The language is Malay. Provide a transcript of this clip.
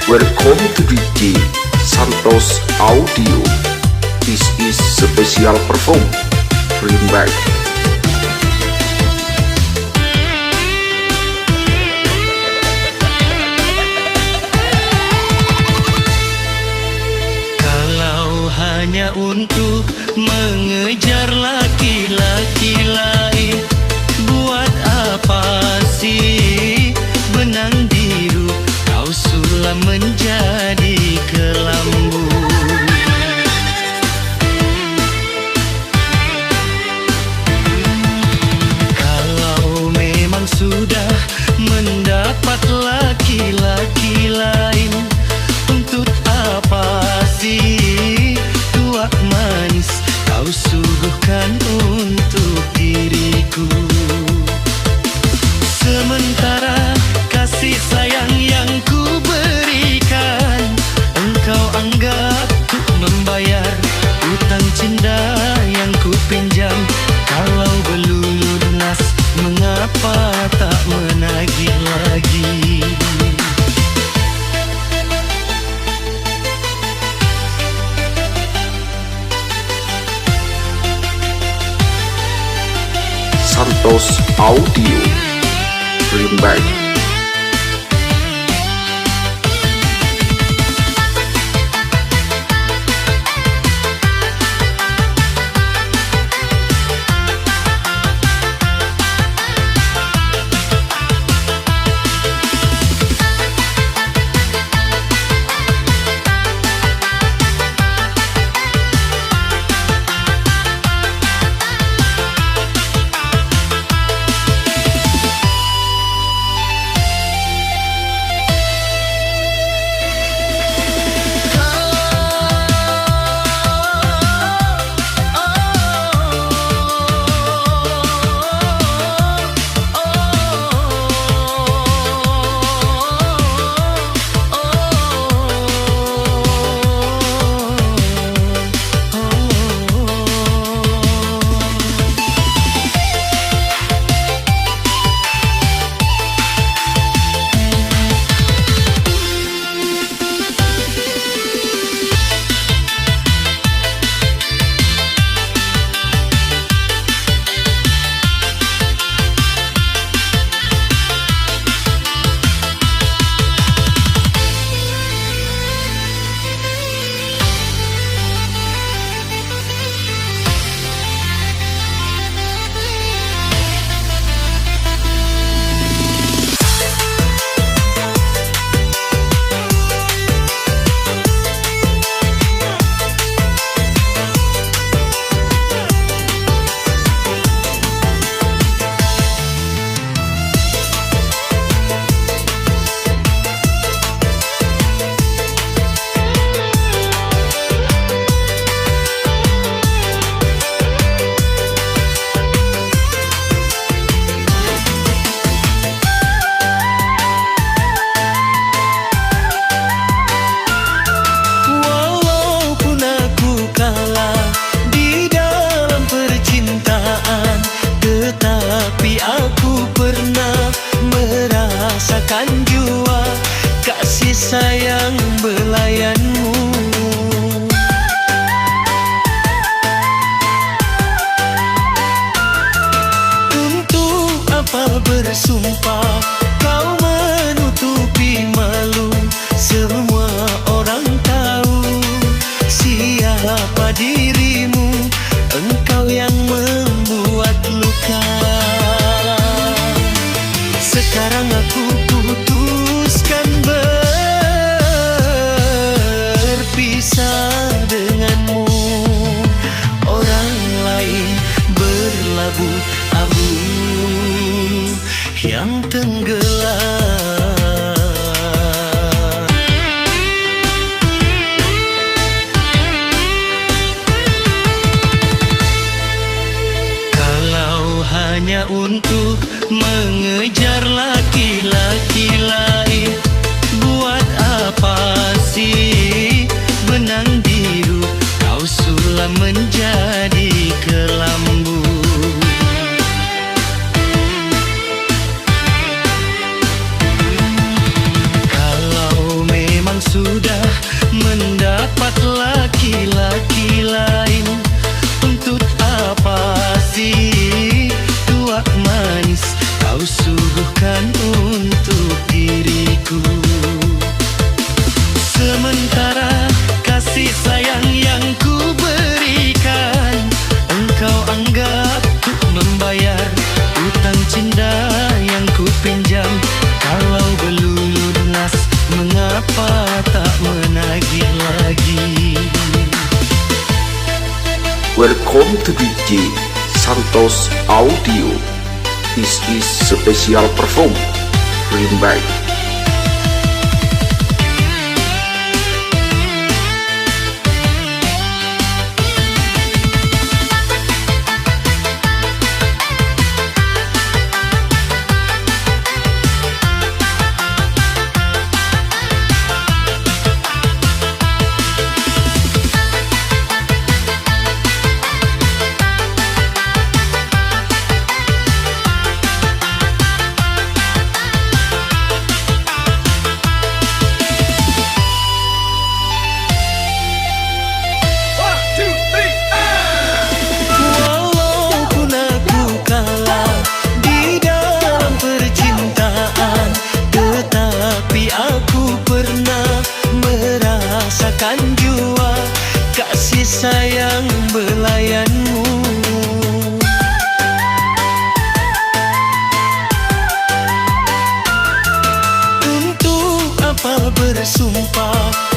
Welcome to DJ Santos Audio. This is special perform. Bring back. Kalau hanya untuk mengejar laki-laki lain, buat apa sih benang biru kau sulam menjadi kelambu? Kalau memang sudah mendapat laki-laki lain, untuk apa sih tuak manis kau suguhkan untuk diriku? Sementara kasih sayang yang ku berikan, engkau anggap untuk membayar hutang cinta yang ku pinjam. Kalau belum lunas, mengapa tak menagih lagi? Santos Audio. Bring back. Jua kasih sayang belayanmu. Untuk apa bersumpah kau menutupi malu? Semua orang tahu siapa dirimu. Engkau yang membuat luka. Sekarang aku putuskan berpisah denganmu. Orang lain berlabuh abu yang Kenapa tak menagih lagi? Welcome to DJ Santos Audio. This is special perform remake. Walaupun aku kalah di dalam percintaan, tetapi aku pernah merasakan jua kasih sayang belayanmu. Untuk apa bersumpah